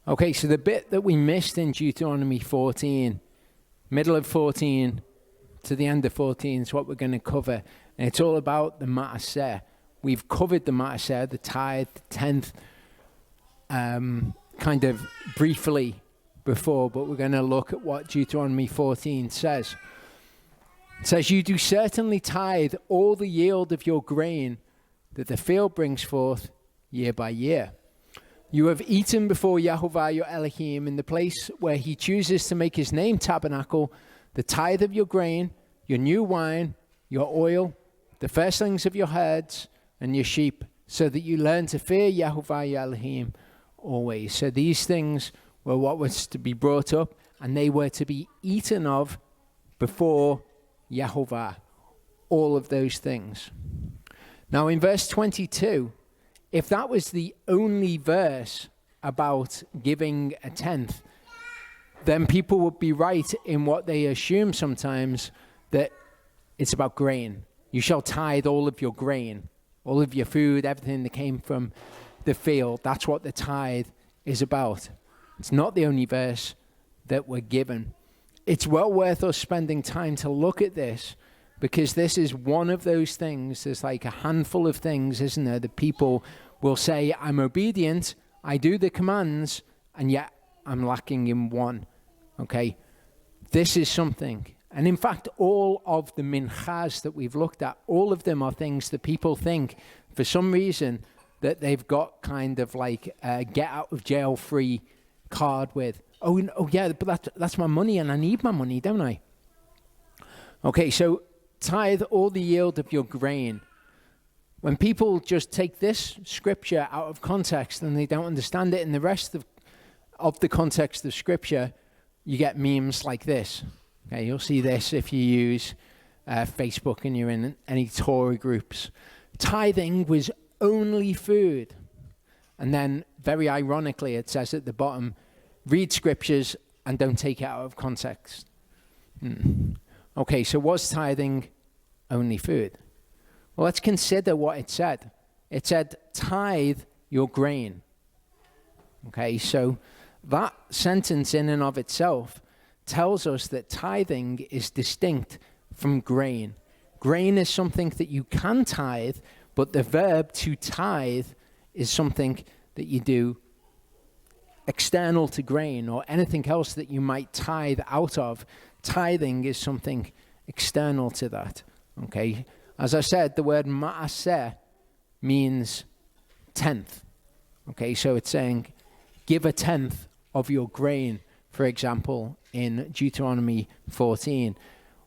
Okay, so the bit that we missed in Deuteronomy 14, middle of 14 to the end of 14 is what we're going to cover. And it's all about the Maaser. We've covered the Maaser, the tithe, the tenth, kind of briefly before, but we're going to look at what Deuteronomy 14 says. It says, you do certainly tithe all the yield of your grain that the field brings forth year by year. You have eaten before Yahuwah your Elohim in the place where he chooses to make his name tabernacle, the tithe of your grain, your new wine, your oil, the firstlings of your herds and your sheep, so that you learn to fear Yahuwah your Elohim always. So these things were what was to be brought up, and they were to be eaten of before Yahuwah, all of those things. Now in verse 22, if that was the only verse about giving a tenth, then people would be right in what they assume sometimes, that it's about grain. You shall tithe all of your grain, all of your food, everything that came from the field. That's what the tithe is about. It's not the only verse that we're given. It's well worth us spending time to look at this, because this is one of those things. There's like a handful of things, isn't there, that people will say, I'm obedient, I do the commands, and yet I'm lacking in one. Okay? This is something. And in fact, all of the minchas that we've looked at, all of them are things that people think, for some reason, that they've got kind of like a get out of jail free card with. Oh yeah, but that's my money, and I need my money, don't I? Okay, so tithe all the yield of your grain. When people just take this scripture out of context and they don't understand it in the rest of the context of scripture, you get memes like this. Okay, you'll see this if you use Facebook and you're in any Torah groups. Tithing was only food. And then, very ironically, it says at the bottom, read scriptures and don't take it out of context. Okay, so was tithing only food? Well, let's consider what it said. It said, tithe your grain. Okay, so that sentence in and of itself tells us that tithing is distinct from grain. Grain is something that you can tithe, but the verb to tithe is something that you do external to grain or anything else that you might tithe out of. Tithing is something external to that. Okay, as I said, the word maaser means tenth. Okay, so it's saying give a tenth of your grain, for example, in Deuteronomy 14.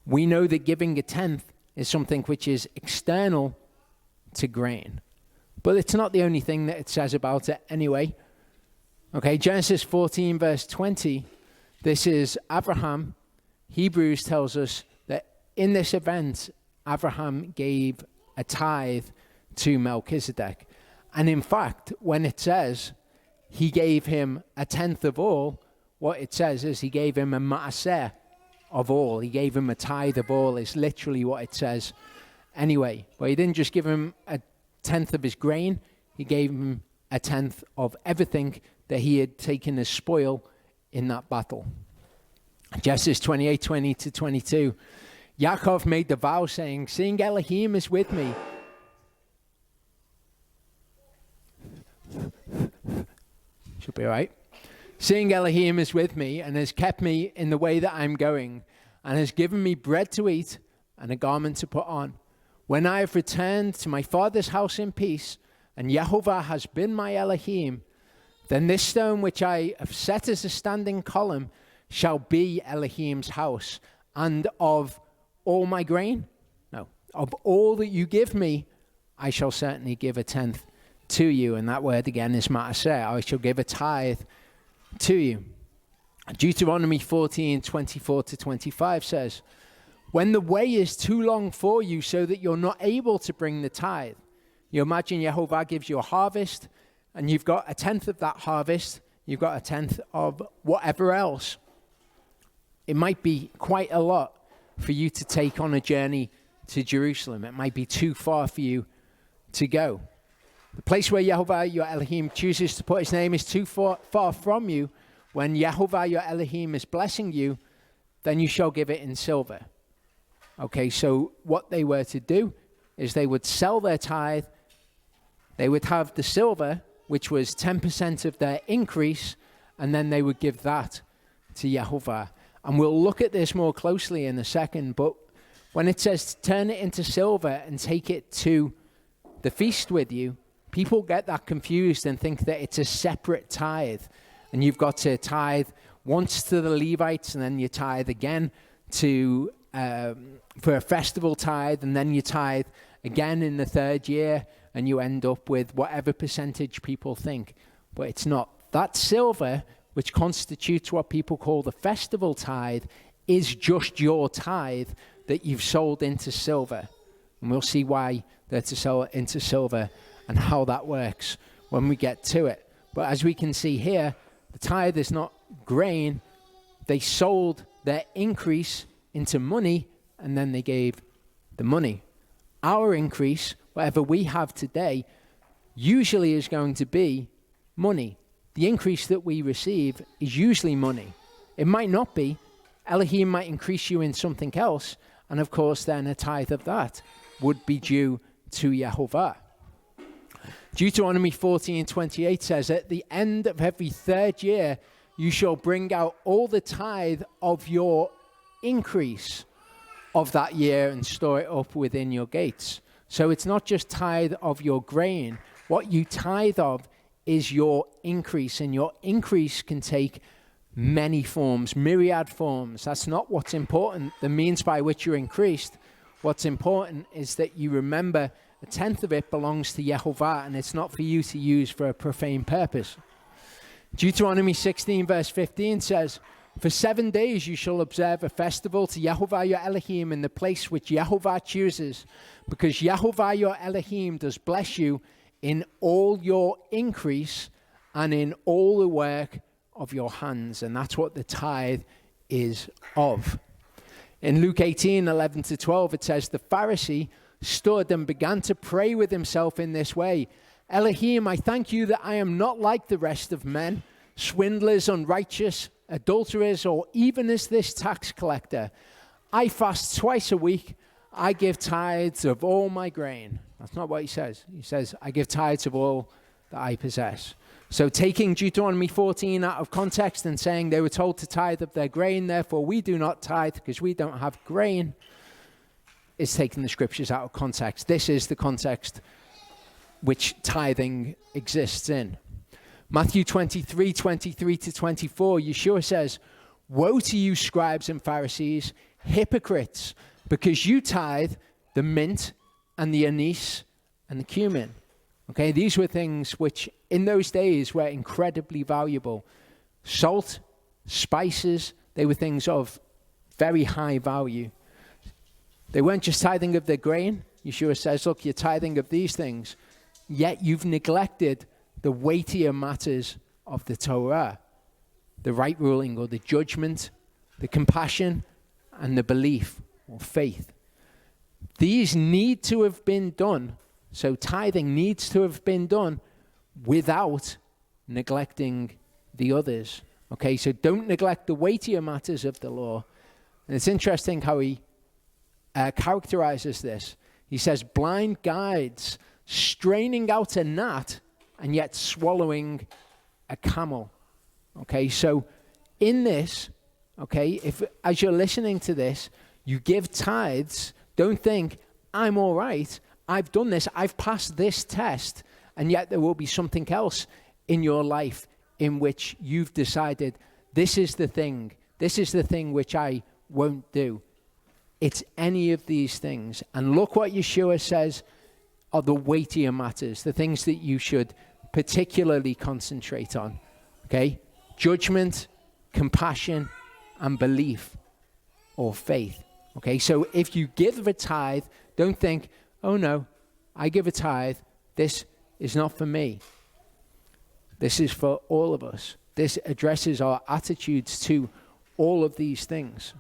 We know that giving a tenth is something which is external to grain. But it's not the only thing that it says about it anyway. Okay, Genesis 14 verse 20, this is Abraham. Hebrews tells us that in this event, Abraham gave a tithe to Melchizedek. And in fact, when it says he gave him a tenth of all, what it says is he gave him a maaser of all. He gave him a tithe of all is literally what it says anyway. But he didn't just give him a tenth of his grain. He gave him a tenth of everything that he had taken as spoil in that battle. Genesis 28:20 to 22. Yaakov made the vow saying, seeing Elohim is with me. Should be all right. Seeing Elohim is with me and has kept me in the way that I'm going and has given me bread to eat and a garment to put on. When I have returned to my father's house in peace and Yahuwah has been my Elohim, then this stone which I have set as a standing column shall be Elohim's house. And of all my grain? No. Of all that you give me, I shall certainly give a tenth to you. And that word again is maaser. I shall give a tithe to you. Deuteronomy 14:24 to 25 says, when the way is too long for you so that you're not able to bring the tithe. You imagine Yahuwah gives you a harvest and you've got a tenth of that harvest. You've got a tenth of whatever else. It might be quite a lot for you to take on a journey to Jerusalem. It might be too far for you to go. The place where Yahuwah your Elohim chooses to put his name is too far from you. When Yahuwah your Elohim is blessing you, then you shall give it in silver. Okay, so what they were to do is they would sell their tithe. They would have the silver, which was 10% of their increase, and then they would give that to Yahuwah. And we'll look at this more closely in a second, but when it says turn it into silver and take it to the feast with you, people get that confused and think that it's a separate tithe. And you've got to tithe once to the Levites, and then you tithe again to for a festival tithe, and then you tithe again in the third year, and you end up with whatever percentage people think. But it's not. That silver, which constitutes what people call the festival tithe, is just your tithe that you've sold into silver. And we'll see why they're to sell it into silver and how that works when we get to it. But as we can see here, the tithe is not grain. They sold their increase into money, and then they gave the money. Our increase, whatever we have today, usually is going to be money. The increase that we receive is usually money. It might not be. Elohim might increase you in something else, and of course then a tithe of that would be due to Yahuwah. Deuteronomy 14:28 says, at the end of every third year, you shall bring out all the tithe of your increase of that year and store it up within your gates. So it's not just tithe of your grain. What you tithe of is your increase, and your increase can take many forms, myriad forms. That's not what's important, the means by which you're increased. What's important is that you remember a tenth of it belongs to Yahuwah, and it's not for you to use for a profane purpose. Deuteronomy 16 verse 15 says, for 7 days you shall observe a festival to Yahuwah your Elohim in the place which Yahuwah chooses, because Yahuwah your Elohim does bless you in all your increase and in all the work of your hands. And that's what the tithe is of. In Luke 18:11-12, it says, the Pharisee stood and began to pray with himself in this way. Elohim, I thank you that I am not like the rest of men, swindlers, unrighteous, adulterers, or even as this tax collector. I fast twice a week. I give tithes of all my grain. That's not what he says. He says, I give tithes of all that I possess. So taking Deuteronomy 14 out of context and saying they were told to tithe of their grain, therefore we do not tithe because we don't have grain, is taking the scriptures out of context. This is the context which tithing exists in. Matthew 23:23-24, Yeshua says, woe to you, scribes and Pharisees, hypocrites, because you tithe the mint and the anise and the cumin. Okay, these were things which in those days were incredibly valuable. Salt, spices, they were things of very high value. They weren't just tithing of their grain. Yeshua says, look, you're tithing of these things, yet you've neglected the weightier matters of the Torah, the right ruling or the judgment, the compassion, and the belief or faith. These need to have been done. So tithing needs to have been done without neglecting the others. Okay, so don't neglect the weightier matters of the law. And it's interesting how he characterizes this. He says, blind guides straining out a gnat and yet swallowing a camel. Okay, so in this, okay, if as you're listening to this, you give tithes, don't think, I'm all right, I've done this, I've passed this test, and yet there will be something else in your life in which you've decided, this is the thing which I won't do. It's any of these things. And look what Yeshua says are the weightier matters, the things that you should particularly concentrate on. Okay? Judgment, compassion, and belief or faith. Okay? So if you give a tithe, don't think, oh no, I give a tithe. This is not for me. This is for all of us. This addresses our attitudes to all of these things.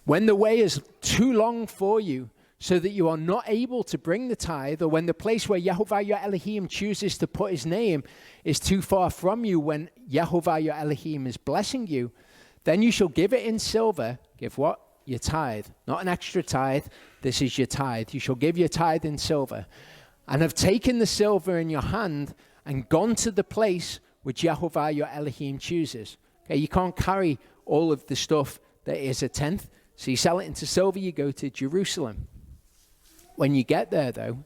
When the way is too long for you, so that you are not able to bring the tithe, or when the place where Yahuwah your Elohim chooses to put his name is too far from you, when Yahuwah your Elohim is blessing you, then you shall give it in silver. Give what? Your tithe. Not an extra tithe. This is your tithe. You shall give your tithe in silver. And have taken the silver in your hand and gone to the place which Yahuwah your Elohim chooses. Okay, you can't carry all of the stuff that is a tenth. So you sell it into silver, you go to Jerusalem. When you get there, though,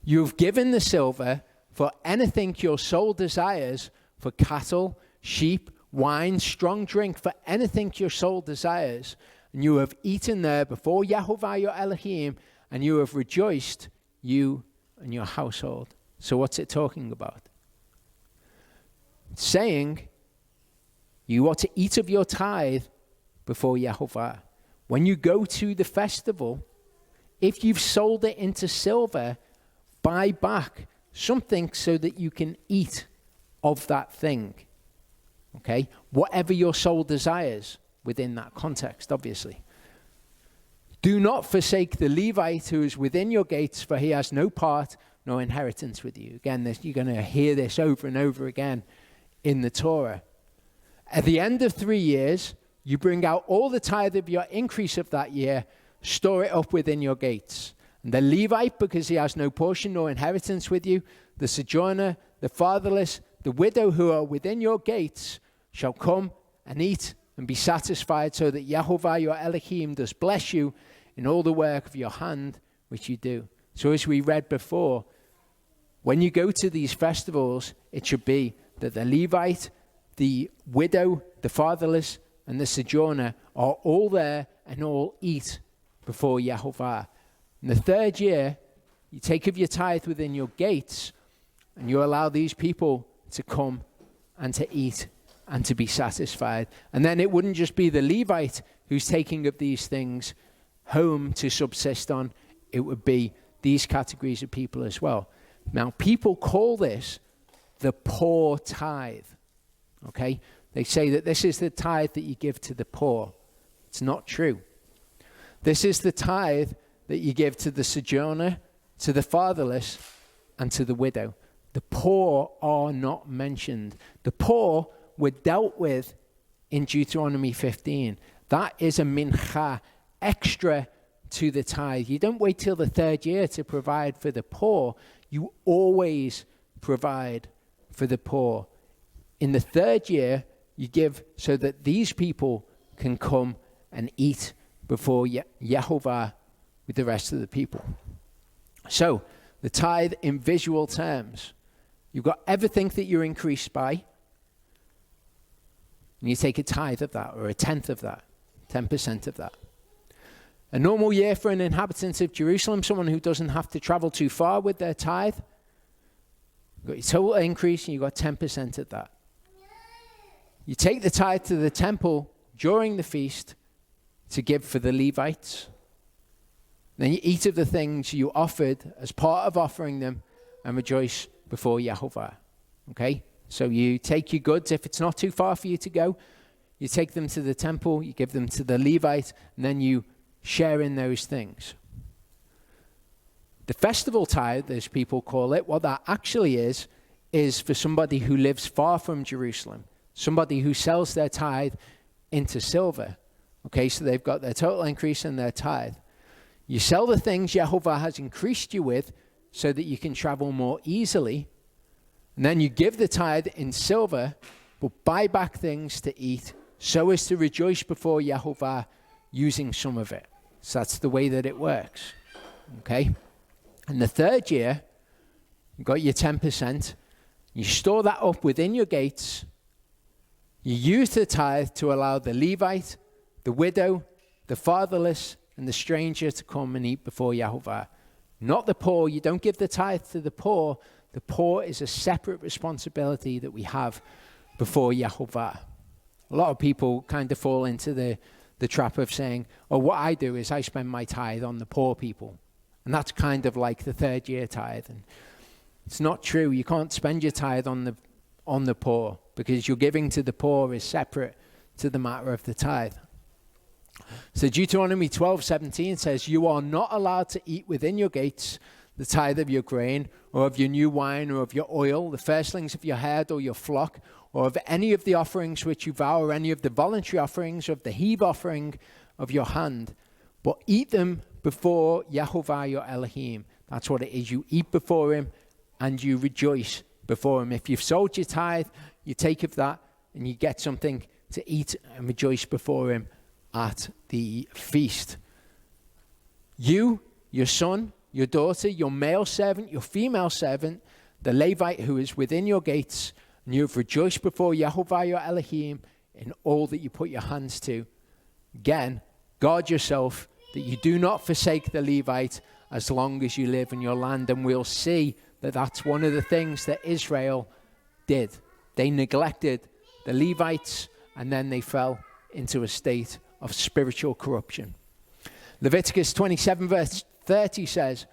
you've given the silver for anything your soul desires, for cattle, sheep, wine, strong drink, for anything your soul desires. And you have eaten there before Yahuwah your Elohim, and you have rejoiced, you and your household. So what's it talking about? It's saying you ought to eat of your tithe before Yahuwah. When you go to the festival, if you've sold it into silver, buy back something so that you can eat of that thing. Okay? Whatever your soul desires within that context, obviously. Do not forsake the Levite who is within your gates, for he has no part nor inheritance with you. Again, you're going to hear this over and over again in the Torah. At the end of 3 years, you bring out all the tithe of your increase of that year, store it up within your gates. And the Levite, because he has no portion nor inheritance with you, the sojourner, the fatherless, the widow who are within your gates, shall come and eat and be satisfied, so that Yahuwah your Elohim does bless you in all the work of your hand which you do. So as we read before, when you go to these festivals, it should be that the Levite, the widow, the fatherless, and the sojourner are all there and all eat before Yahuwah. In the third year, you take of your tithe within your gates, and you allow these people to come and to eat and to be satisfied. And then it wouldn't just be the Levite who's taking of these things home to subsist on. It would be these categories of people as well. Now, people call this the poor tithe. Okay? They say that this is the tithe that you give to the poor. It's not true. This is the tithe that you give to the sojourner, to the fatherless, and to the widow. The poor are not mentioned. The poor were dealt with in Deuteronomy 15. That is a mincha, extra to the tithe. You don't wait till the third year to provide for the poor. You always provide for the poor. In the third year, you give so that these people can come and eat before Yahuwah with the rest of the people. So, the tithe in visual terms. You've got everything that you're increased by, and you take a tithe of that, or a tenth of that, 10% of that. A normal year for an inhabitant of Jerusalem, someone who doesn't have to travel too far with their tithe, you've got your total increase, and you've got 10% of that. You take the tithe to the temple during the feast to give for the Levites. Then you eat of the things you offered as part of offering them and rejoice before Yahuwah. Okay? So you take your goods, if it's not too far for you to go, you take them to the temple, you give them to the Levite, and then you share in those things. The festival tithe, as people call it, what that actually is for somebody who lives far from Jerusalem, somebody who sells their tithe into silver. Okay, so they've got their total increase and their tithe. You sell the things Yahuwah has increased you with so that you can travel more easily. And then you give the tithe in silver, but buy back things to eat so as to rejoice before Yahuwah using some of it. So that's the way that it works. Okay? And the third year, you got your 10%. You store that up within your gates. You use the tithe to allow the Levite, the widow, the fatherless, and the stranger to come and eat before Yahuwah. Not the poor. You don't give the tithe to the poor. The poor is a separate responsibility that we have before Yahuwah. A lot of people kind of fall into the trap of saying, oh, what I do is I spend my tithe on the poor people. And that's kind of like the third year tithe. And it's not true. You can't spend your tithe on the poor, because your giving to the poor is separate to the matter of the tithe. So Deuteronomy 12:17 says, you are not allowed to eat within your gates the tithe of your grain, or of your new wine, or of your oil, the firstlings of your herd or your flock, or of any of the offerings which you vow, or any of the voluntary offerings, or of the heave offering of your hand. But eat them before Yahuwah your Elohim. That's what it is. You eat before him and you rejoice before him. If you've sold your tithe, you take of that and you get something to eat and rejoice before him at the feast. You, your son, your daughter, your male servant, your female servant, the Levite who is within your gates, and you have rejoiced before Yahuwah your Elohim in all that you put your hands to. Again, guard yourself that you do not forsake the Levite as long as you live in your land. And we'll see that that's one of the things that Israel did. They neglected the Levites, and then they fell into a state of spiritual corruption. Leviticus 27 verse 30 says,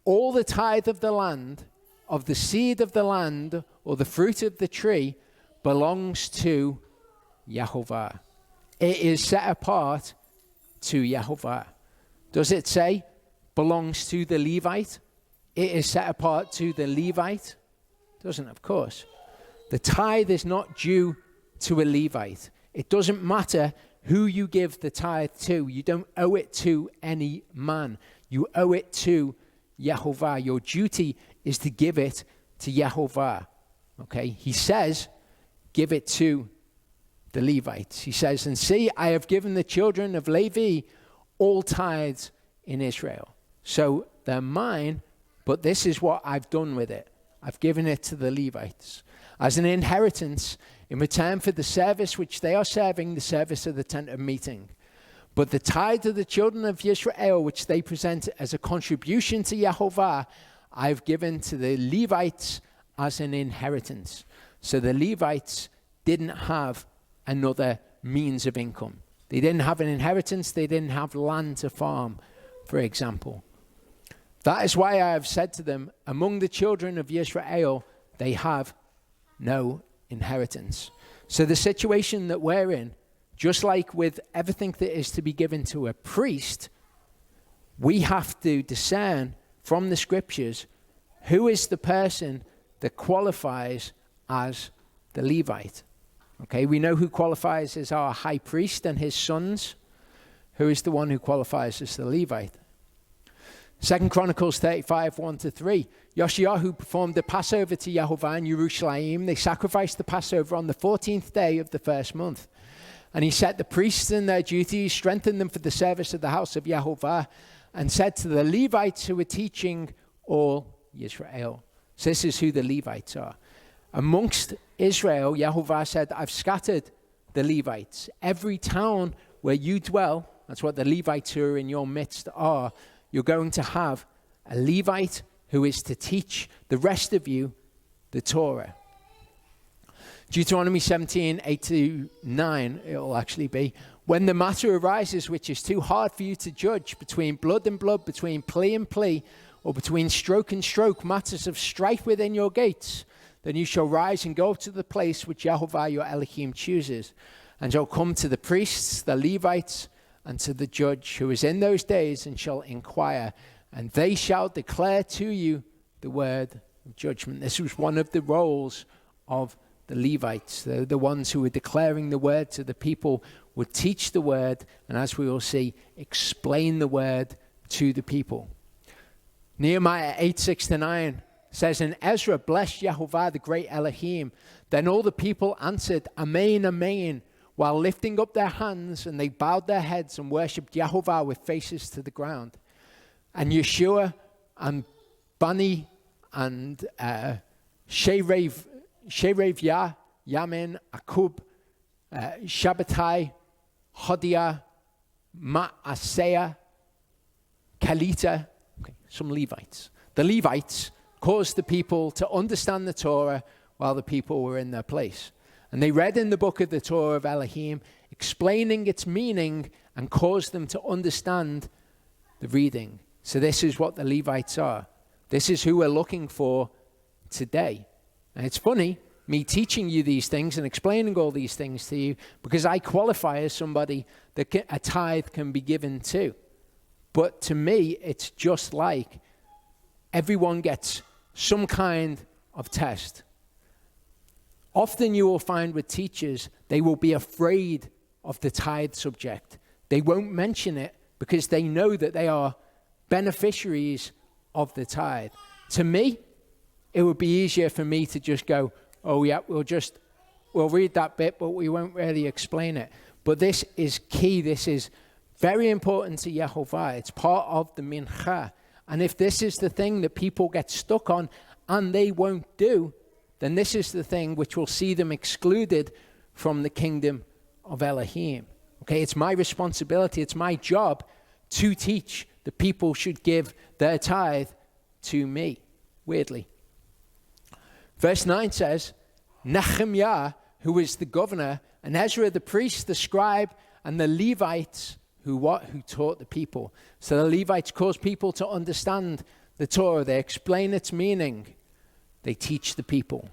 all the tithe of the land, of the seed of the land, or the fruit of the tree, belongs to Yahuwah. It is set apart to Yahuwah. Does it say belongs to the Levite? It is set apart to the Levite? Doesn't, of course. The tithe is not due to a Levite. It doesn't matter who you give the tithe to. You don't owe it to any man. You owe it to Yahuwah. Your duty is to give it to Yahuwah. Okay? He says, give it to the Levites. He says, and see, I have given the children of Levi all tithes in Israel. So they're mine, but this is what I've done with it. I've given it to the Levites as an inheritance in return for the service which they are serving, the service of the tent of meeting. But the tithe of the children of Israel, which they present as a contribution to Yahuwah, I've given to the Levites as an inheritance. So the Levites didn't have another means of income. They didn't have an inheritance. They didn't have land to farm, for example. That is why I have said to them, among the children of Israel, they have no inheritance. So the situation that we're in, just like with everything that is to be given to a priest, we have to discern from the scriptures who is the person that qualifies as the Levite. Okay, we know who qualifies as our high priest and his sons. Who is the one who qualifies as the Levite? 2 Chronicles 35, 1-3. Yoshiyahu performed the Passover to Yahuwah in Jerusalem. They sacrificed the Passover on the 14th day of the first month. And he set the priests in their duties, strengthened them for the service of the house of Yahuwah, and said to the Levites who were teaching all Israel. So this is who the Levites are. Amongst Israel, Yahuwah said, I've scattered the Levites. Every town where you dwell, that's what the Levites who are in your midst are, you're going to have a Levite who is to teach the rest of you the Torah. Deuteronomy 17, 8-9, it'll actually be, when the matter arises which is too hard for you to judge, between blood and blood, between plea and plea, or between stroke and stroke, matters of strife within your gates, then you shall rise and go to the place which Yahuwah your Elohim chooses, and shall come to the priests, the Levites, and to the judge who is in those days, and shall inquire, and they shall declare to you the word of judgment. This was one of the roles of the Levites. The ones who were declaring the word to the people would teach the word, and as we will see, explain the word to the people. Nehemiah 8, 6-9 says, and Ezra blessed Yahuwah the great Elohim. Then all the people answered, Amen, Amen, while lifting up their hands, and they bowed their heads and worshipped Yahuwah with faces to the ground. And Yeshua and Bani and Sherev Yah, Yamin, Akub, Shabbatai, Hodiah, Ma'aseh, Kalita, some Levites. The Levites caused the people to understand the Torah while the people were in their place. And they read in the book of the Torah of Elohim, explaining its meaning, and caused them to understand the reading. So this is what the Levites are. This is who we're looking for today. And it's funny, me teaching you these things and explaining all these things to you because I qualify as somebody that a tithe can be given to. But to me, it's just like everyone gets some kind of test. Often you will find with teachers, they will be afraid of the tithe subject. They won't mention it because they know that they are beneficiaries of the tithe. To me, it would be easier for me to just go, oh yeah, we'll read that bit, but we won't really explain it. But this is key. This is very important to Yahuwah. It's part of the mincha. And if this is the thing that people get stuck on and they won't do, then this is the thing which will see them excluded from the kingdom of Elohim. Okay, it's my responsibility, it's my job to teach that people should give their tithe to me. Weirdly. Verse 9 says, Nehemiah, who was the governor, and Ezra the priest, the scribe, and the Levites who taught the people. So the Levites cause people to understand the Torah. They explain its meaning. They teach the people.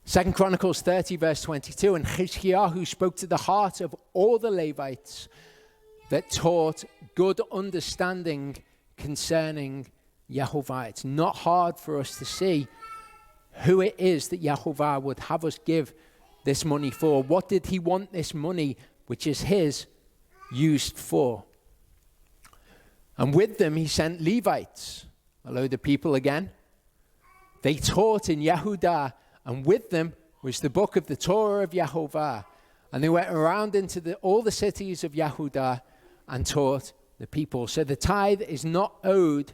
2 Chronicles 30 verse 22, and Chizkiyahu spoke to the heart of all the Levites that taught good understanding concerning Yahuwah. It's not hard for us to see who it is that Yahuwah would have us give this money for. What did he want this money, which is his, used for? And with them he sent Levites, a load of people again. They taught in Yehudah, and with them was the book of the Torah of Yahuwah. And they went around into all the cities of Yehudah and taught the people. So the tithe is not owed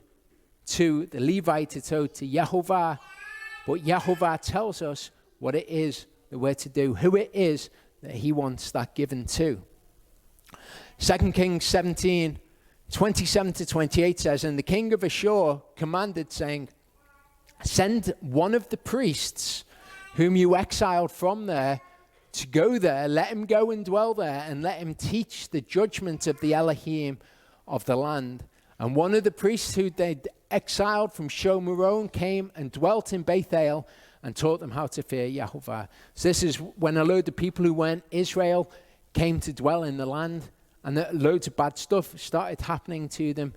to the Levite, it's owed to Yahuwah. But Yahuwah tells us what it is that we're to do, who it is that he wants that given to. 2 Kings 17, 27 to 28 says, and the king of Ashur commanded, saying, send one of the priests whom you exiled from there to go there. Let him go and dwell there, and let him teach the judgment of the Elohim of the land. And one of the priests who they'd exiled from Shomeron came and dwelt in Bethel and taught them how to fear Yahuwah. So this is when a load of people who weren't Israel came to dwell in the land, and loads of bad stuff started happening to them.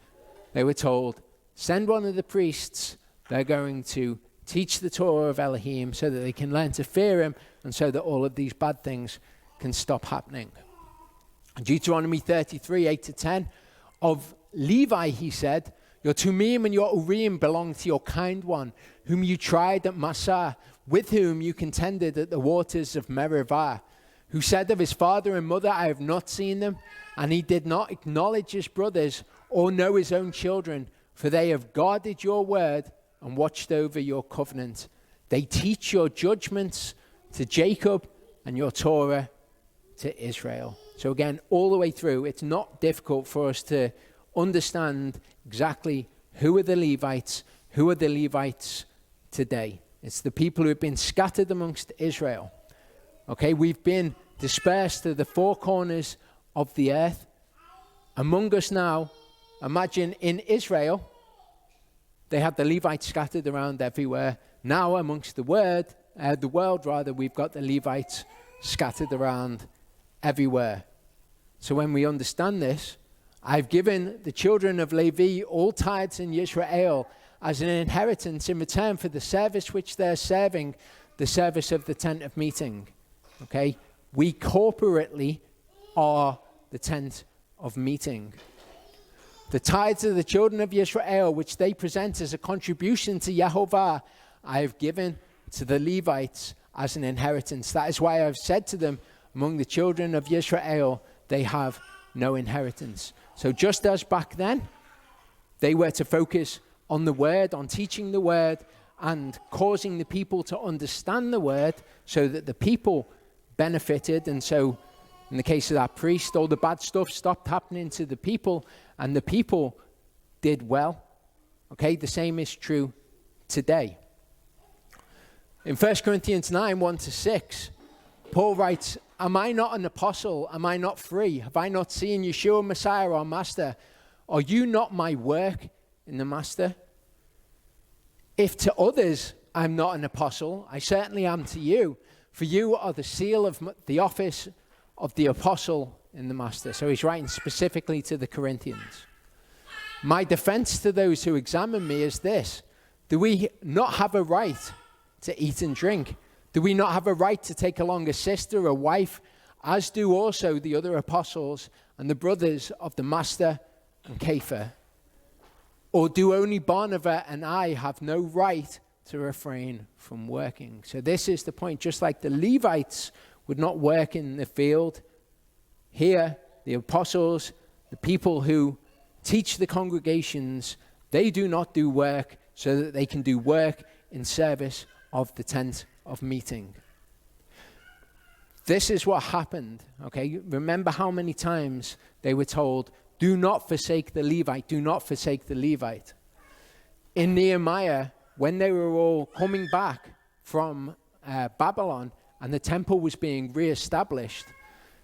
They were told, send one of the priests. They're going to teach the Torah of Elohim so that they can learn to fear him and so that all of these bad things can stop happening. Deuteronomy 33, 8 to 10, of Levi he said, your Tumim and your Urim belong to your kind one, whom you tried at Massah, with whom you contended at the waters of Meribah, who said of his father and mother, I have not seen them, and he did not acknowledge his brothers or know his own children, for they have guarded your word and watched over your covenant. They teach your judgments to Jacob and your Torah to Israel. So again, all the way through, it's not difficult for us to understand exactly who are the Levites today. It's the people who have been scattered amongst Israel. Okay, we've been dispersed to the four corners of the earth. Among us now, imagine in Israel, they had the Levites scattered around everywhere. Now amongst the world, we've got the Levites scattered around everywhere. So when we understand this, I've given the children of Levi all tithes in Yisrael as an inheritance in return for the service which they're serving, the service of the tent of meeting. Okay? We corporately are the tent of meeting. The tithes of the children of Yisrael, which they present as a contribution to Yahuwah, I have given to the Levites as an inheritance. That is why I've said to them, among the children of Yisrael, they have no inheritance. So just as back then, they were to focus on the word, on teaching the word, and causing the people to understand the word so that the people benefited. And so in the case of that priest, all the bad stuff stopped happening to the people, and the people did well. Okay, the same is true today. In 1 Corinthians 9, 1 to 6, Paul writes, am I not an apostle? Am I not free? Have I not seen Yeshua Messiah, our master? Are you not my work in the master? If to others I'm not an apostle. I certainly am to you. For you are the seal of the office of the apostle in the master. So he's writing specifically to the Corinthians. My defense to those who examine me is this: do we not have a right to eat and drink? Do we not have a right to take along a sister, a wife, as do also the other apostles and the brothers of the master and Kepha? Or do only Barnabas and I have no right to refrain from working? So this is the point. Just like the Levites would not work in the field, here the apostles, the people who teach the congregations, they do not do work so that they can do work in service of the tent of meeting. This is what happened, okay? Remember how many times they were told, do not forsake the Levite, do not forsake the Levite. In Nehemiah, when they were all coming back from Babylon and the temple was being reestablished,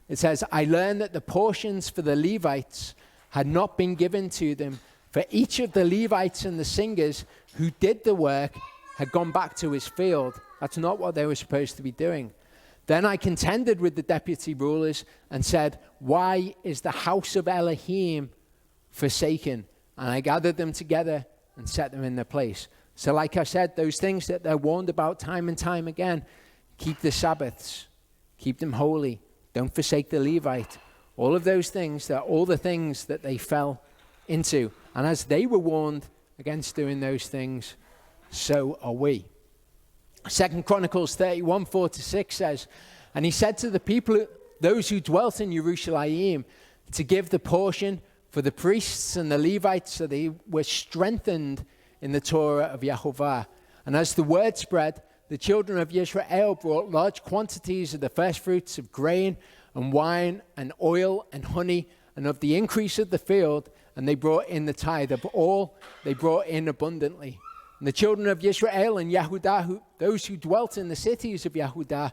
it says, I learned that the portions for the Levites had not been given to them, for each of the Levites and the singers who did the work had gone back to his field. That's not what they were supposed to be doing. Then I contended with the deputy rulers and said, why is the house of Elohim forsaken? And I gathered them together and set them in their place. So like I said, those things that they're warned about time and time again, keep the Sabbaths, keep them holy, don't forsake the Levite. All of those things, they're all the things that they fell into. And as they were warned against doing those things, so are we. 2 Chronicles 31, 4-6 says, and he said to the people, those who dwelt in Jerusalem, to give the portion for the priests and the Levites, so they were strengthened in the Torah of Yahuwah. And as the word spread, the children of Israel brought large quantities of the first fruits of grain and wine and oil and honey, and of the increase of the field, and they brought in the tithe of all they brought in abundantly. And the children of Israel and Yahudah, those who dwelt in the cities of Yahudah,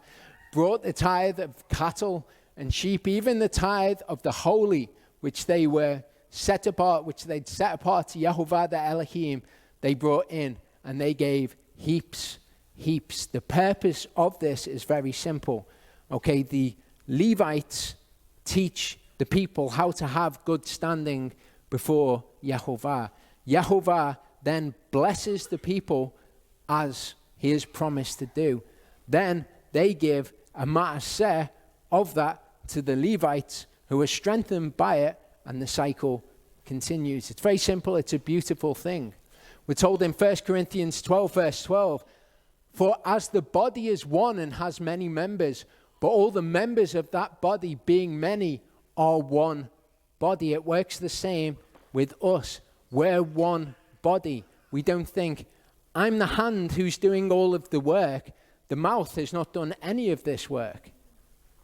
brought the tithe of cattle and sheep, even the tithe of the holy, which they were set apart, which they'd set apart to Yahuwah the Elohim, they brought in, and they gave heaps. The purpose of this is very simple. Okay, the Levites teach the people how to have good standing before Yahuwah. Yahuwah then blesses the people as he has promised to do. Then they give a ma'aseh of that to the Levites, who are strengthened by it, and the cycle continues. It's very simple. It's a beautiful thing. We're told in 1 Corinthians 12, verse 12, for as the body is one and has many members, but all the members of that body, being many, are one body. It works the same with us. We're one body. We don't think, I'm the hand who's doing all of the work. The mouth has not done any of this work.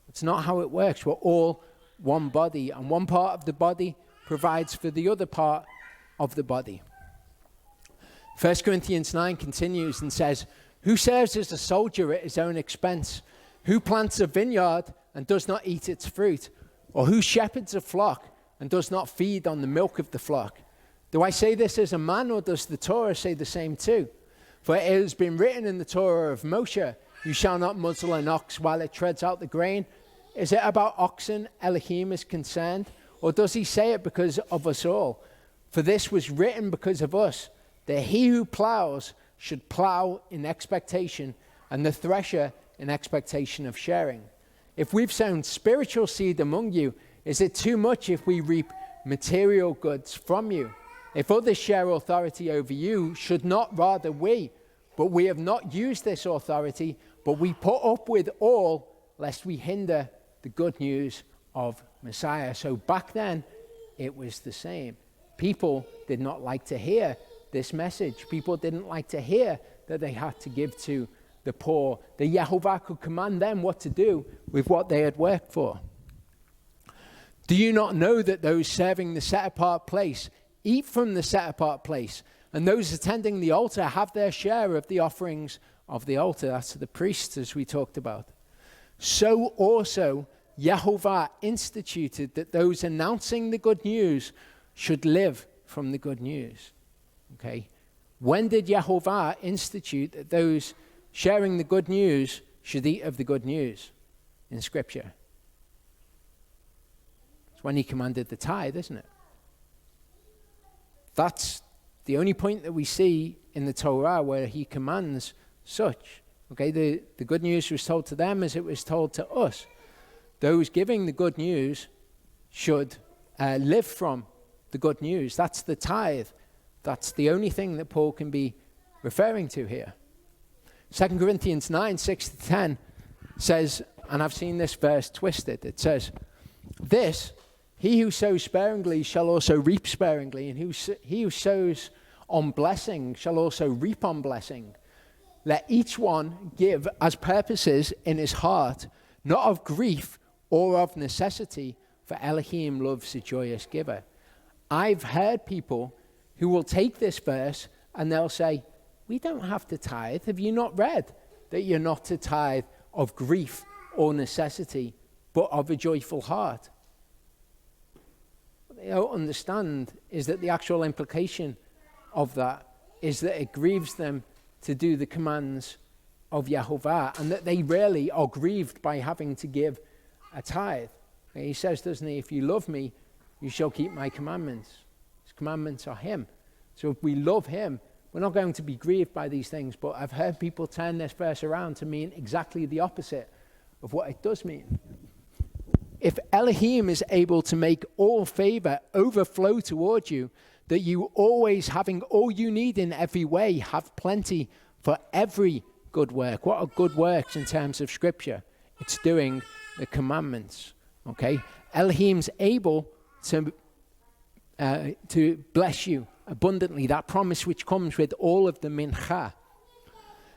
It's not how it works. We're all one body, and one part of the body provides for the other part of the body. 1 Corinthians 9 continues and says, who serves as a soldier at his own expense? Who plants a vineyard and does not eat its fruit? Or who shepherds a flock and does not feed on the milk of the flock? Do I say this as a man, or does the Torah say the same too? For it has been written in the Torah of Moshe, you shall not muzzle an ox while it treads out the grain. Is it about oxen Elohim is concerned? Or does he say it because of us all? For this was written because of us, that he who plows should plow in expectation, and the thresher in expectation of sharing. If we've sown spiritual seed among you, is it too much if we reap material goods from you? If others share authority over you, should not rather we? But we have not used this authority, but we put up with all, lest we hinder the good news of Messiah. So back then, it was the same. People did not like to hear this message. People didn't like to hear that they had to give to the poor. The Yahuwah could command them what to do with what they had worked for. Do you not know that those serving the set-apart place eat from the set-apart place, and those attending the altar have their share of the offerings of the altar? That's the priests, as we talked about. So also Yahuwah instituted that those announcing the good news should live from the good news. Okay? When did Yahuwah institute that those sharing the good news should eat of the good news in Scripture? It's when he commanded the tithe, isn't it? That's the only point that we see in the Torah where he commands such. Okay, the good news was told to them as it was told to us. Those giving the good news should live from the good news. That's the tithe. That's the only thing that Paul can be referring to here. 2 Corinthians 9, 6-10 says, and I've seen this verse twisted, it says, this, he who sows sparingly shall also reap sparingly, and he who sows on blessing shall also reap on blessing. Let each one give as purposes in his heart, not of grief or of necessity, for Elohim loves a joyous giver. I've heard people who will take this verse and they'll say, we don't have to tithe. Have you not read that you're not to tithe of grief or necessity, but of a joyful heart? What they don't understand is that the actual implication of that is that it grieves them to do the commands of Yahuwah, and that they really are grieved by having to give a tithe. And he says, doesn't he, if you love me, you shall keep my commandments. His commandments are him. So if we love him, we're not going to be grieved by these things. But I've heard people turn this verse around to mean exactly the opposite of what it does mean. If Elohim is able to make all favor overflow toward you, that you always, having all you need in every way, have plenty for every good work. What are good works in terms of Scripture? It's doing the commandments. Okay? Elohim's able to bless you abundantly. That promise which comes with all of the mincha.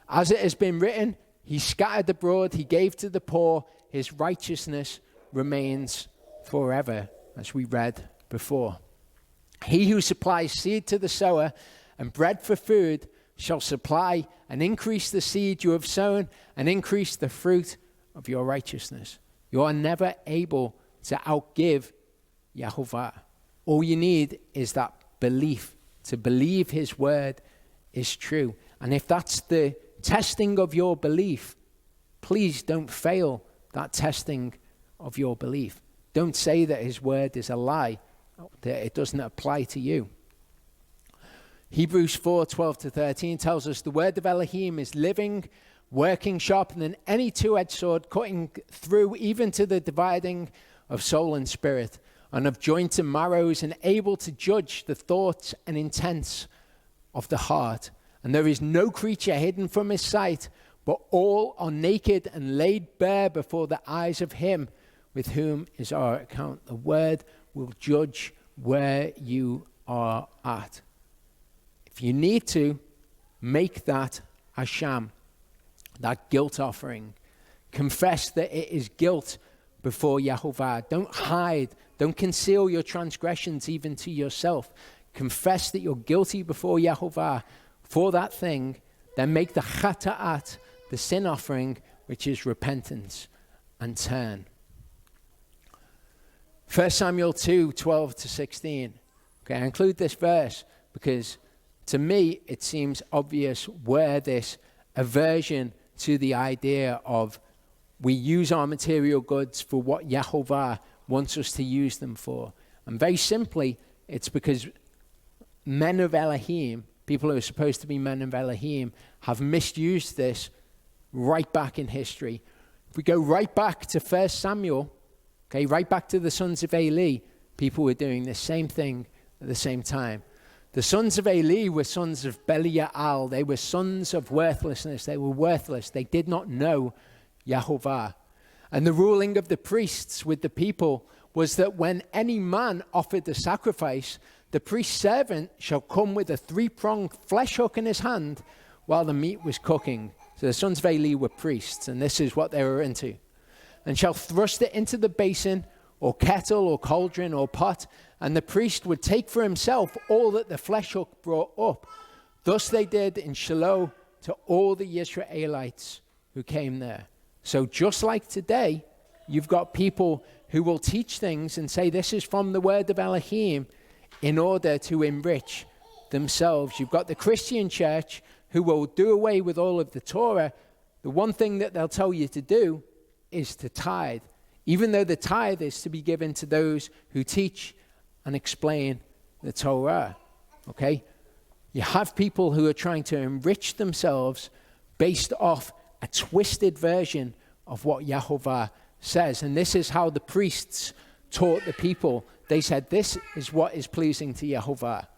As it has been written, he scattered abroad, he gave to the poor, his righteousness remains forever, as we read before. He who supplies seed to the sower and bread for food shall supply and increase the seed you have sown and increase the fruit of your righteousness. You are never able to outgive Yahuwah. All you need is that belief, to believe his word is true. And if that's the testing of your belief, please don't fail that testing of your belief. Don't say that his word is a lie, that it doesn't apply to you. Hebrews 4:12-13 tells us the word of Elohim is living, working sharper than any two-edged sword, cutting through even to the dividing of soul and spirit, and of joints and marrows, and able to judge the thoughts and intents of the heart. And there is no creature hidden from his sight, but all are naked and laid bare before the eyes of him with whom is our account. The word will judge where you are at. If you need to, make that a sham, that guilt offering. Confess that it is guilt before Yahuwah. Don't hide. Don't conceal your transgressions even to yourself. Confess that you're guilty before Yahuwah for that thing. Then make the chata'at, the sin offering, which is repentance, and turn. 1 Samuel 2:12-16. Okay, I include this verse because to me it seems obvious where this aversion to the idea of we use our material goods for what Yahuwah wants us to use them for. And very simply, it's because men of Elohim, people who are supposed to be men of Elohim, have misused this right back in history. If we go right back to 1 Samuel, okay, right back to the sons of Eli, people were doing the same thing at the same time. The sons of Eli were sons of Belial. They were sons of worthlessness. They were worthless. They did not know Yahuwah. And the ruling of the priests with the people was that when any man offered a sacrifice, the priest's servant shall come with a 3-pronged flesh hook in his hand while the meat was cooking. So the sons of Eli were priests, and this is what they were into. And shall thrust it into the basin or kettle or cauldron or pot, and the priest would take for himself all that the flesh hook brought up. Thus they did in Shiloh to all the Israelites who came there. So just like today, you've got people who will teach things and say this is from the word of Elohim in order to enrich themselves. You've got the Christian church who will do away with all of the Torah. The one thing that they'll tell you to do is to tithe, even though the tithe is to be given to those who teach and explain the Torah. Okay? You have people who are trying to enrich themselves based off a twisted version of what Yahuwah says. And this is how the priests taught the people. They said, this is what is pleasing to Yahuwah.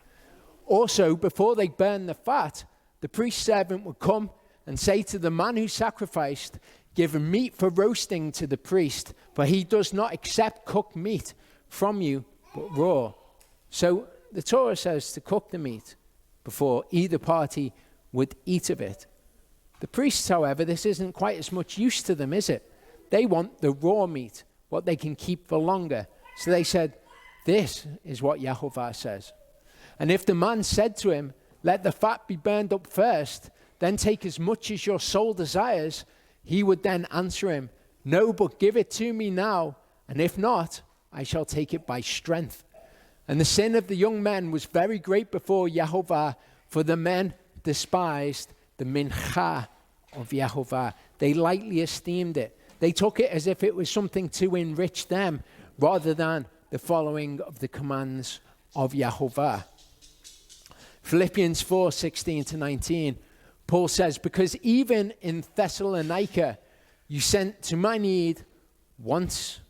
Also, before they burn the fat, the priest servant would come and say to the man who sacrificed, give meat for roasting to the priest, for he does not accept cooked meat from you, but raw. So the Torah says to cook the meat before either party would eat of it. The priests, however, this isn't quite as much use to them, is it? They want the raw meat, what they can keep for longer. So they said, this is what Yahuwah says. And if the man said to him, let the fat be burned up first, then take as much as your soul desires, he would then answer him, no, but give it to me now, and if not, I shall take it by strength. And the sin of the young men was very great before Yahuwah, for the men despised the mincha of Yahuwah. They lightly esteemed it. They took it as if it was something to enrich them, rather than the following of the commands of Yahuwah. Philippians 4:16-19, Paul says, because even in Thessalonica, you sent to my need once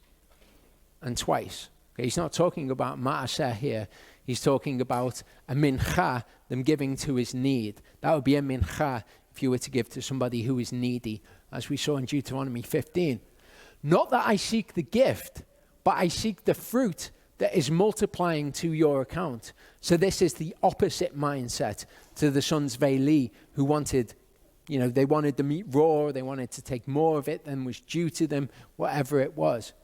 and twice. Okay, he's not talking about ma'aseh here. He's talking about a mincha, them giving to his need. That would be a mincha if you were to give to somebody who is needy, as we saw in Deuteronomy 15. Not that I seek the gift, but I seek the fruit that is multiplying to your account. So this is the opposite mindset to the sons of Eli, who wanted, they wanted the meat raw, they wanted to take more of it than was due to them, whatever it was.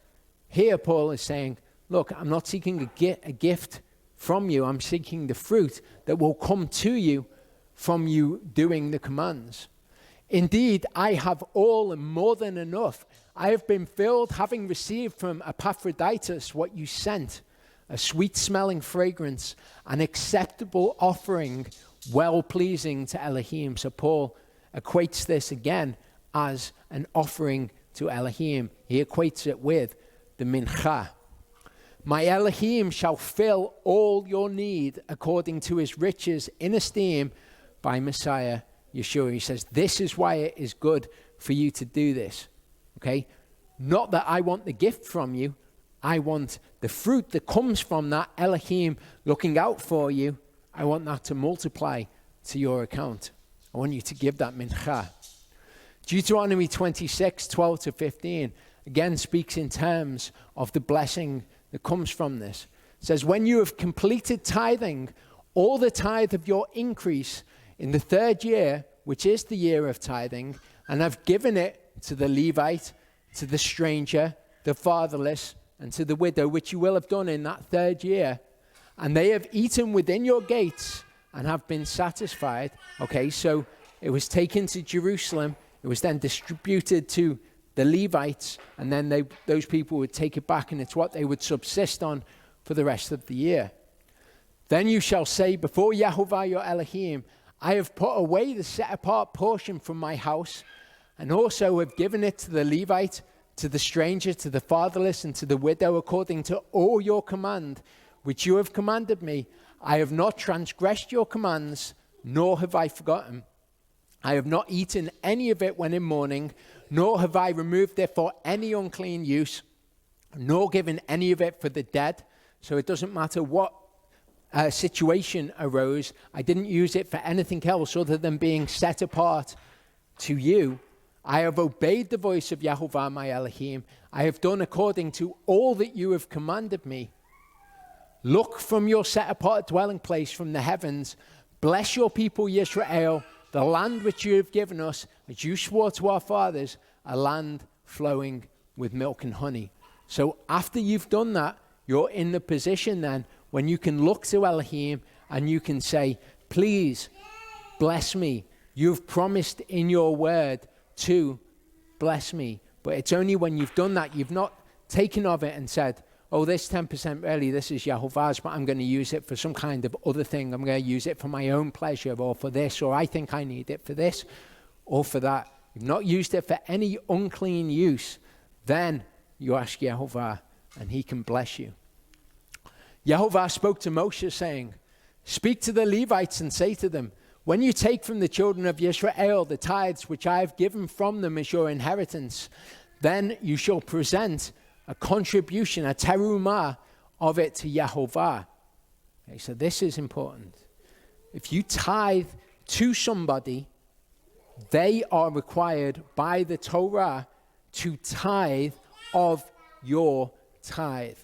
Here Paul is saying, look, I'm not seeking a gift from you, I'm seeking the fruit that will come to you from you doing the commands. Indeed, I have all and more than enough. I have been filled, having received from Epaphroditus what you sent, a sweet-smelling fragrance, an acceptable offering, well-pleasing to Elohim. So Paul equates this again as an offering to Elohim. He equates it with the mincha. My Elohim shall fill all your need according to his riches in esteem by Messiah Yeshua. He says, this is why it is good for you to do this. Okay? Not that I want the gift from you. I want the fruit that comes from that Elohim looking out for you. I want that to multiply to your account. I want you to give that mincha. Deuteronomy 26:12-15 again speaks in terms of the blessing that comes from this. It says, when you have completed tithing, all the tithe of your increase in the third year, which is the year of tithing, and have given it to the Levite, to the stranger, the fatherless, and to the widow, which you will have done in that third year, and they have eaten within your gates and have been satisfied. Okay, so it was taken to Jerusalem, it was then distributed to the Levites, and then those people would take it back, and it's what they would subsist on for the rest of the year. Then you shall say before Yahuwah your Elohim, I have put away the set-apart portion from my house, and also have given it to the Levite, to the stranger, to the fatherless, and to the widow, according to all your command, which you have commanded me. I have not transgressed your commands, nor have I forgotten. I have not eaten any of it when in mourning, nor have I removed it for any unclean use, nor given any of it for the dead. So it doesn't matter what situation arose. I didn't use it for anything else other than being set apart to you. I have obeyed the voice of Yahuwah my Elohim. I have done according to all that you have commanded me. Look from your set-apart dwelling place from the heavens. Bless your people, Yisrael, the land which you have given us, as you swore to our fathers, a land flowing with milk and honey. So after you've done that, you're in the position then when you can look to Elohim and you can say, please bless me. You've promised in your word to bless me. But it's only when you've done that, you've not taken of it and said, oh, this 10% really, this is Yahuwah's, but I'm going to use it for some kind of other thing. I'm going to use it for my own pleasure, or for this, or I think I need it for this or for that. You've not used it for any unclean use, then you ask Yahuwah and he can bless you. Yahuwah spoke to Moshe saying, speak to the Levites and say to them, when you take from the children of Israel the tithes which I have given from them as your inheritance, then you shall present a contribution, a terumah of it to Yahuwah. Okay, so this is important. If you tithe to somebody, they are required by the Torah to tithe of your tithe.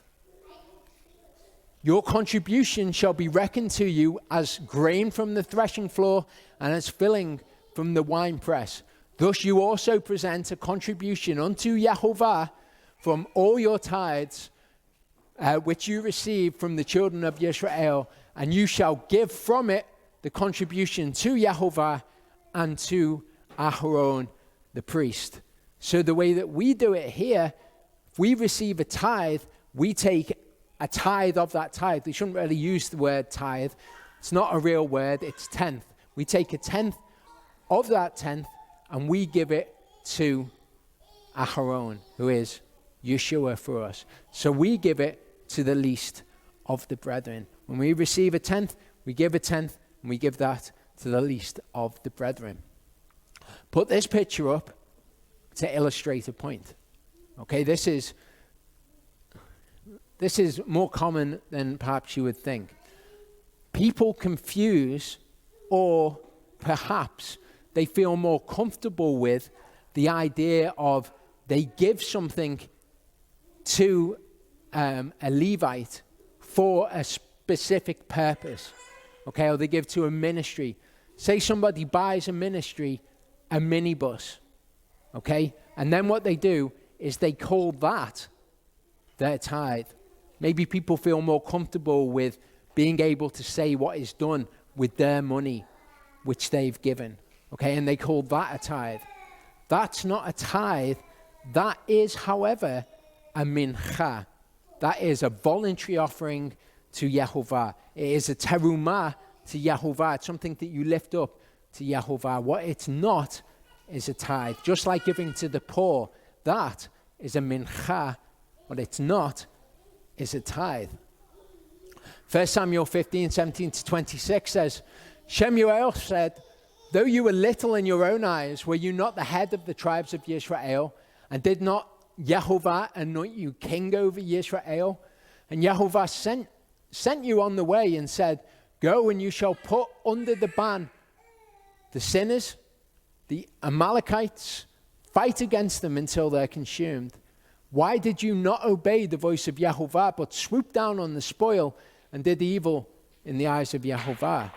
Your contribution shall be reckoned to you as grain from the threshing floor and as filling from the winepress. Thus you also present a contribution unto Yahuwah from all your tithes, which you receive from the children of Israel, and you shall give from it the contribution to Yahuwah and to Aharon the priest. So the way that we do it here, if we receive a tithe, we take a tithe of that tithe. We shouldn't really use the word tithe. It's not a real word, it's tenth. We take a tenth of that tenth and we give it to Aharon, who is Yeshua for us. So we give it to the least of the brethren. When we receive a tenth, we give a tenth, and we give that to the least of the brethren. Put this picture up to illustrate a point. Okay, this is more common than perhaps you would think. People confuse, or perhaps they feel more comfortable with the idea of they give something to a Levite for a specific purpose. Okay, or they give to a ministry. Say somebody buys a ministry a minibus. Okay, and then what they do is they call that their tithe. Maybe people feel more comfortable with being able to say what is done with their money, which they've given. Okay, and they call that a tithe. That's not a tithe. That is, however, a mincha. That is a voluntary offering to Yahuwah. It is a terumah to Yahuwah. It's something that you lift up to Yahuwah. What it's not is a tithe. Just like giving to the poor, that is a mincha. What it's not is a tithe. 1 Samuel 15:17-26 says, Shemuel said, though you were little in your own eyes, were you not the head of the tribes of Israel? And did not Yahuwah anoint you king over Israel? And Yahuwah sent you on the way and said, go and you shall put under the ban the sinners, the Amalekites, fight against them until they're consumed. Why did you not obey the voice of Yahuwah, but swooped down on the spoil and did evil in the eyes of Yahuwah?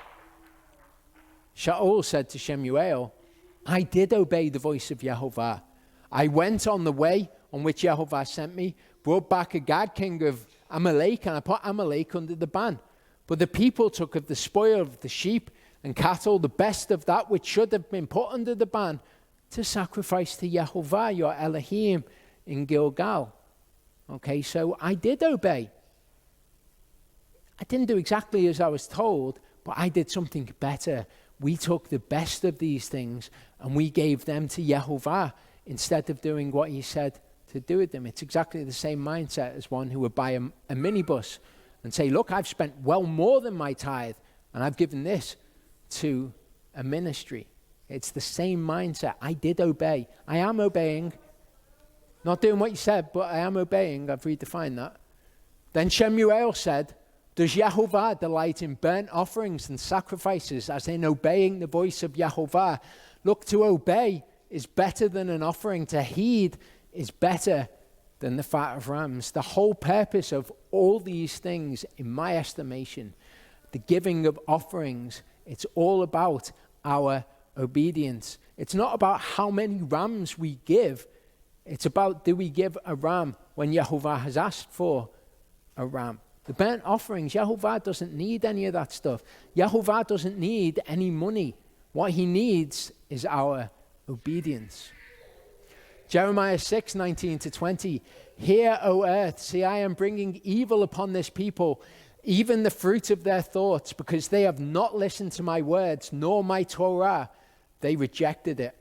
Shaul said to Shemuel, I did obey the voice of Yahuwah. I went on the way on which Yahuwah sent me, brought back Agag, king of Amalek, and I put Amalek under the ban. But the people took of the spoil of the sheep and cattle, the best of that which should have been put under the ban, to sacrifice to Yahuwah, your Elohim, in Gilgal. Okay, so I did obey. I didn't do exactly as I was told, but I did something better. We took the best of these things and we gave them to Yahuwah instead of doing what he said to do with them. It's exactly the same mindset as one who would buy a minibus and say, look, I've spent well more than my tithe and I've given this to a ministry. It's the same mindset. I did obey. I am obeying. Not doing what you said, but I am obeying. I've redefined that. Then Shemuel said, does Yahuwah delight in burnt offerings and sacrifices, as in obeying the voice of Yahuwah? Look, to obey is better than an offering. To heed is better than the fat of rams. The whole purpose of all these things, in my estimation, the giving of offerings, it's all about our obedience. It's not about how many rams we give. It's about, do we give a ram when Yahuwah has asked for a ram? The burnt offerings, Yahuwah doesn't need any of that stuff. Yahuwah doesn't need any money. What he needs is our obedience. Jeremiah 6:19-20. Hear, O earth, see, I am bringing evil upon this people, even the fruit of their thoughts, because they have not listened to my words, nor my Torah. They rejected it.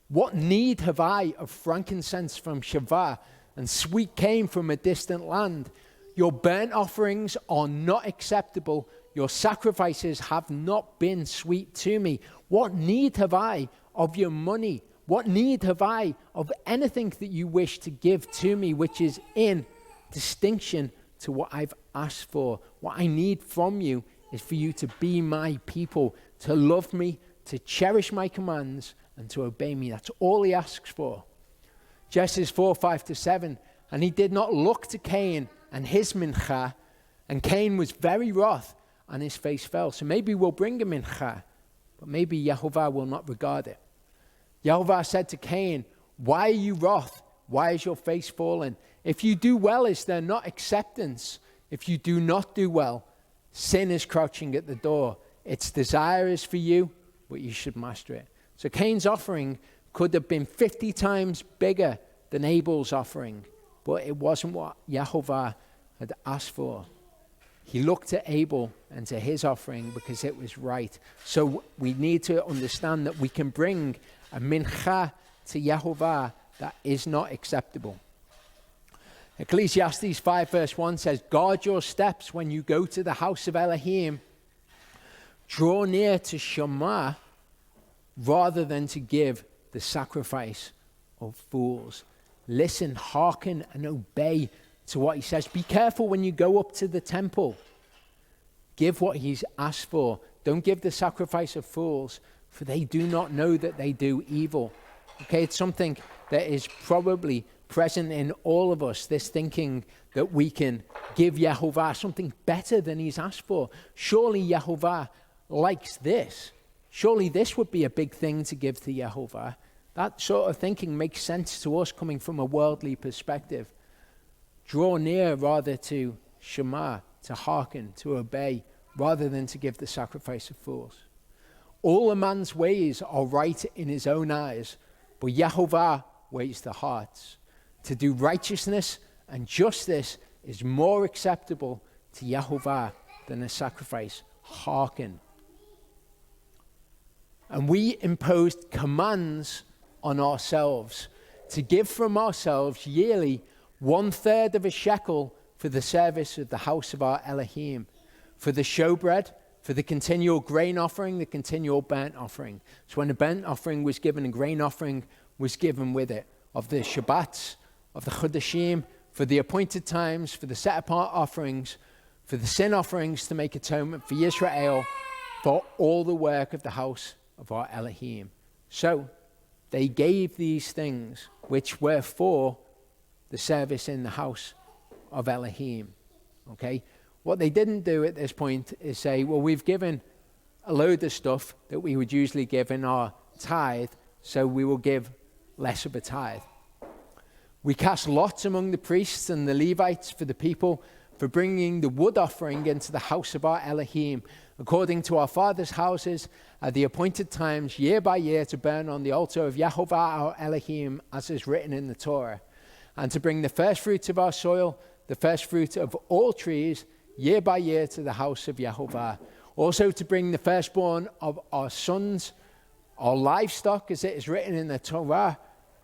What need have I of frankincense from Shavah and sweet cane from a distant land? Your burnt offerings are not acceptable. Your sacrifices have not been sweet to me. What need have I of your money? What need have I of anything that you wish to give to me, which is in distinction to what I've asked for? What I need from you is for you to be my people, to love me, to cherish my commands, and to obey me. That's all he asks for. Genesis 4:5-7. And he did not look to Cain and his mincha, and Cain was very wroth, and his face fell. So maybe we'll bring a mincha, but maybe Yahuwah will not regard it. Yahuwah said to Cain, why are you wroth? Why is your face fallen? If you do well, is there not acceptance? If you do not do well, sin is crouching at the door. Its desire is for you, but you should master it. So Cain's offering could have been 50 times bigger than Abel's offering, but it wasn't what Yahuwah had asked for. He looked to Abel and to his offering because it was right. So we need to understand that we can bring a mincha to Yahuwah that is not acceptable. Ecclesiastes 5:1 says, guard your steps when you go to the house of Elohim. Draw near to Shema rather than to give the sacrifice of fools. Listen, hearken, and obey to what he says. Be careful when you go up to the temple. Give what he's asked for. Don't give the sacrifice of fools, for they do not know that they do evil. Okay, it's something that is probably present in all of us, this thinking that we can give Yahuwah something better than he's asked for. Surely Yahuwah likes this. Surely this would be a big thing to give to Yahuwah. That sort of thinking makes sense to us coming from a worldly perspective. Draw near rather to Shema, to hearken, to obey, rather than to give the sacrifice of fools. All a man's ways are right in his own eyes, but Yahuwah weighs the hearts. To do righteousness and justice is more acceptable to Yahuwah than a sacrifice. Hearken. And we imposed commands on ourselves to give from ourselves yearly 1/3 of a shekel for the service of the house of our Elohim, for the showbread, for the continual grain offering, the continual burnt offering. So when the burnt offering was given, a grain offering was given with it, of the Shabbats, of the Chodashim, for the appointed times, for the set-apart offerings, for the sin offerings to make atonement for Israel, for all the work of the house of our Elohim. So they gave these things which were for the service in the house of Elohim. Okay? What they didn't do at this point is say, well, we've given a load of stuff that we would usually give in our tithe, so we will give less of a tithe. We cast lots among the priests and the Levites for the people for bringing the wood offering into the house of our Elohim, according to our fathers' houses, at the appointed times, year by year, to burn on the altar of Yahuwah our Elohim, as is written in the Torah, and to bring the first fruits of our soil, the first fruit of all trees, year by year to the house of Yahuwah. Also to bring the firstborn of our sons, our livestock, as it is written in the Torah,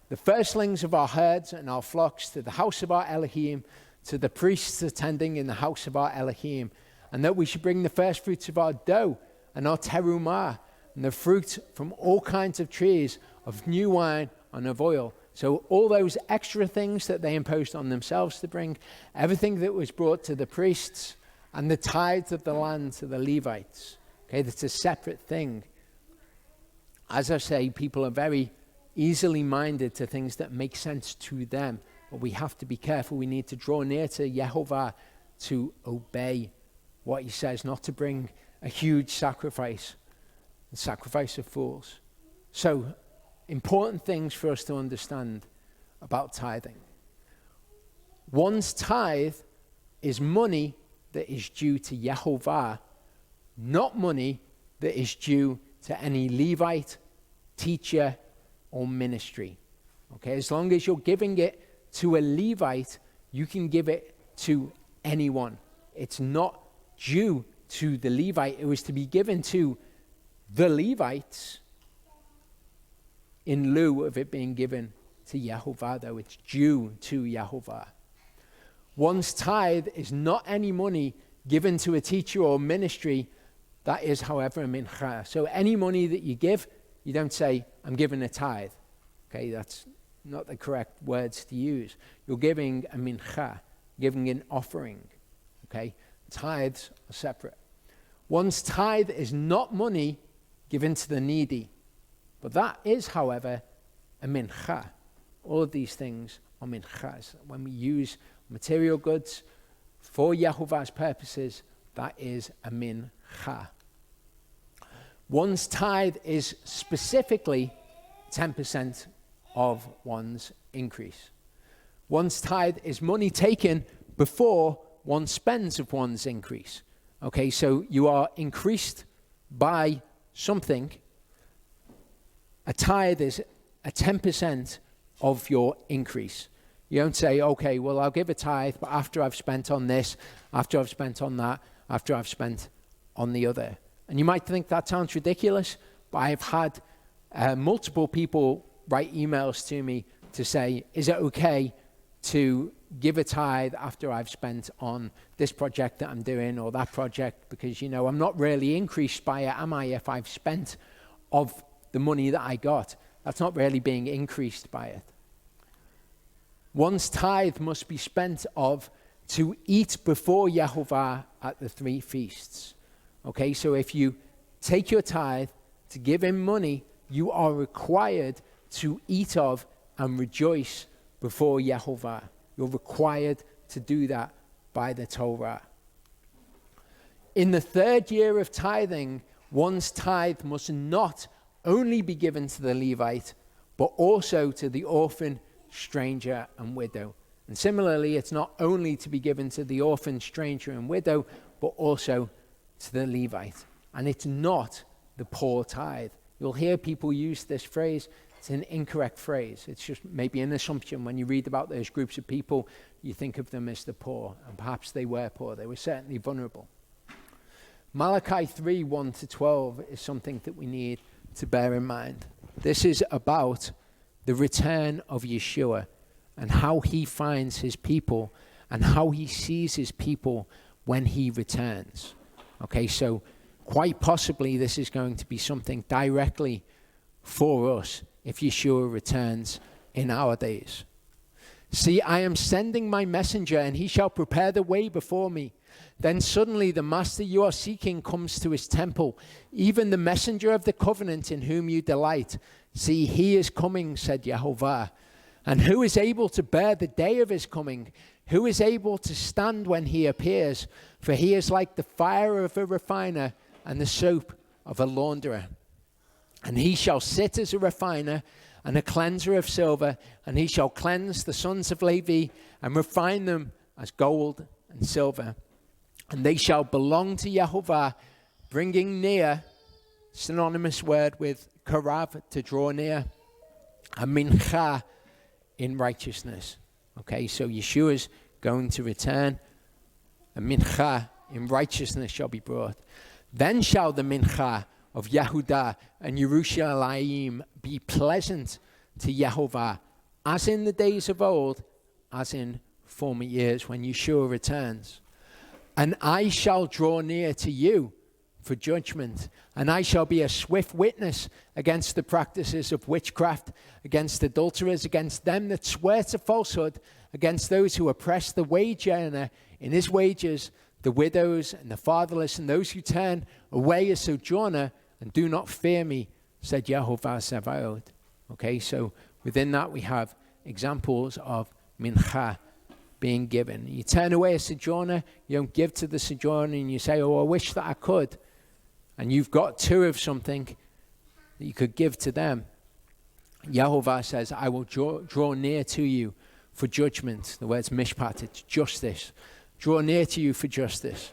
the firstlings of our herds and our flocks, to the house of our Elohim, to the priests attending in the house of our Elohim, and that we should bring the first fruits of our dough and our terumah, and the fruit from all kinds of trees, of new wine and of oil. So all those extra things that they imposed on themselves to bring, everything that was brought to the priests, and the tithes of the land to the Levites. Okay, that's a separate thing. As I say, people are very easily minded to things that make sense to them. But we have to be careful. We need to draw near to Yahuwah to obey what he says, not to bring a huge sacrifice, the sacrifice of fools. So, important things for us to understand about tithing. One's tithe is money that is due to Yahuwah, not money that is due to any Levite, teacher, or ministry. Okay, as long as you're giving it to a Levite, you can give it to anyone. It's not due to the Levite. It was to be given to the Levites in lieu of it being given to Yahuwah, though it's due to Yahuwah. One's tithe is not any money given to a teacher or ministry. That is, however, a mincha. So any money that you give, you don't say, I'm giving a tithe. Okay, that's not the correct words to use. You're giving a mincha, giving an offering. Okay, tithes are separate. One's tithe is not money given to the needy. But that is, however, a mincha. All of these things are minchas. When we use material goods for Yahuwah's purposes, that is a mincha. One's tithe is specifically 10% of one's increase. One's tithe is money taken before one spends of one's increase. Okay, so you are increased by something. A tithe is a 10% of your increase. You don't say, okay, well, I'll give a tithe, but after I've spent on this, after I've spent on that, after I've spent on the other. And you might think that sounds ridiculous, but I've had multiple people write emails to me to say, is it okay to give a tithe after I've spent on this project that I'm doing or that project? Because, you know, I'm not really increased by it, am I, if I've spent of the money that I got? That's not really being increased by it. One's tithe must be spent of to eat before Yahuwah at the 3 feasts. Okay, so if you take your tithe to give him money, you are required to eat of and rejoice before Yahuwah. You're required to do that by the Torah. In the 3rd year of tithing, one's tithe must not only be given to the Levite, but also to the orphan, stranger, and widow. And similarly, it's not only to be given to the orphan, stranger, and widow, but also to the Levite. And it's not the poor tithe. You'll hear people use this phrase. It's an incorrect phrase. It's just maybe an assumption. When you read about those groups of people, you think of them as the poor. And perhaps they were poor. They were certainly vulnerable. Malachi 3, 1-12 is something that we need to bear in mind. This is about the return of Yeshua and how he finds his people and how he sees his people when he returns. Okay, so quite possibly this is going to be something directly for us if Yeshua returns in our days. See, I am sending my messenger, and he shall prepare the way before me. Then suddenly the master you are seeking comes to his temple, even the messenger of the covenant in whom you delight. See, he is coming, said Yahuwah. And who is able to bear the day of his coming? Who is able to stand when he appears? For he is like the fire of a refiner and the soap of a launderer. And he shall sit as a refiner and a cleanser of silver, and he shall cleanse the sons of Levi and refine them as gold and silver. And they shall belong to Yahuwah, bringing near, synonymous word with karav, to draw near, and mincha, in righteousness. Okay, so Yeshua's going to return, and mincha, in righteousness, shall be brought. Then shall the mincha of Yehudah and Yerushalayim be pleasant to Yahuwah, as in the days of old, as in former years, when Yeshua returns. And I shall draw near to you for judgment, and I shall be a swift witness against the practices of witchcraft, against adulterers, against them that swear to falsehood, against those who oppress the wage earner in his wages, the widows and the fatherless, and those who turn away as sojourner and do not fear me, said Yahuwah Sabaoth. Okay, so within that we have examples of mincha being given. You turn away a sojourner, you don't give to the sojourner, and you say, oh, I wish that I could. And you've got 2 of something that you could give to them. Yahuwah says, I will draw near to you for judgment. The word's mishpat, it's justice. Draw near to you for justice.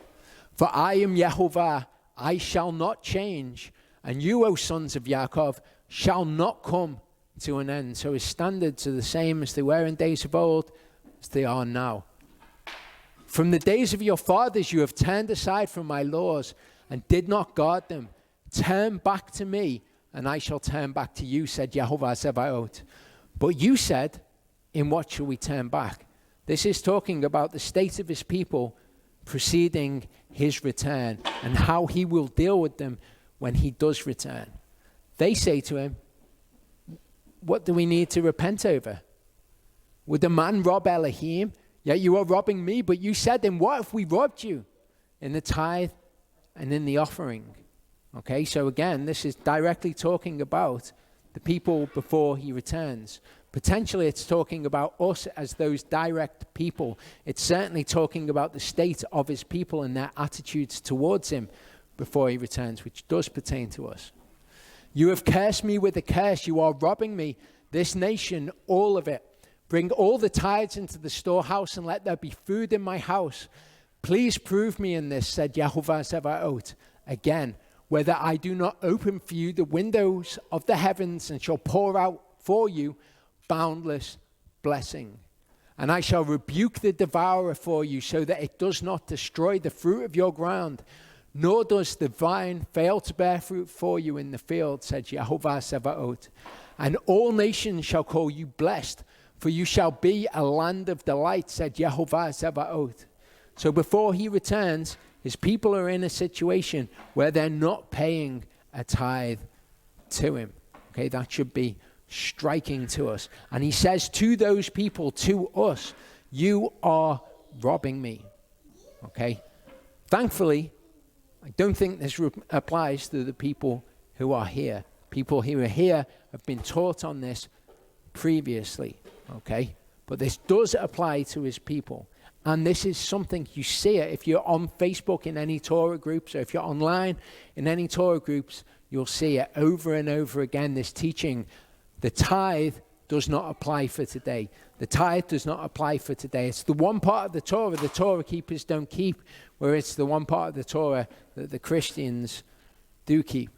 For I am Yahuwah, I shall not change, and you, O sons of Yaakov, shall not come to an end. So his standards are the same as they were in days of old, as they are now. From the days of your fathers you have turned aside from my laws and did not guard them. Turn back to me, and I shall turn back to you, said Yahuwah Zebaoth. But you said, in what shall we turn back? This is talking about the state of his people preceding his return and how he will deal with them when he does return. They say to him, what do we need to repent over? Would a man rob Elohim? Yet you are robbing me. But you said, then what if we robbed you in the tithe and in the offering? Okay, so again, this is directly talking about the people before he returns. Potentially it's talking about us as those direct people. It's certainly talking about the state of his people and their attitudes towards him before he returns, which does pertain to us. You have cursed me with a curse. You are robbing me, this nation, all of it. Bring all the tithes into the storehouse and let there be food in my house. Please prove me in this, said Yahuwah Zebaoth. Again, whether I do not open for you the windows of the heavens and shall pour out for you boundless blessing. And I shall rebuke the devourer for you so that it does not destroy the fruit of your ground, nor does the vine fail to bear fruit for you in the field, said Yahuwah Zebaoth. And all nations shall call you blessed, for you shall be a land of delight, said Yahuwah Zebaoth. So before he returns, his people are in a situation where they're not paying a tithe to him. Okay, that should be striking to us. And he says to those people, to us, you are robbing me. Okay, thankfully, I don't think this applies to the people who are here. People who are here have been taught on this previously. Okay, but this does apply to his people. And this is something you see it. If you're on Facebook in any Torah groups, or if you're online in any Torah groups, you'll see it over and over again, this teaching. The tithe does not apply for today. The tithe does not apply for today. It's the one part of the Torah keepers don't keep, where it's the one part of the Torah that the Christians do keep.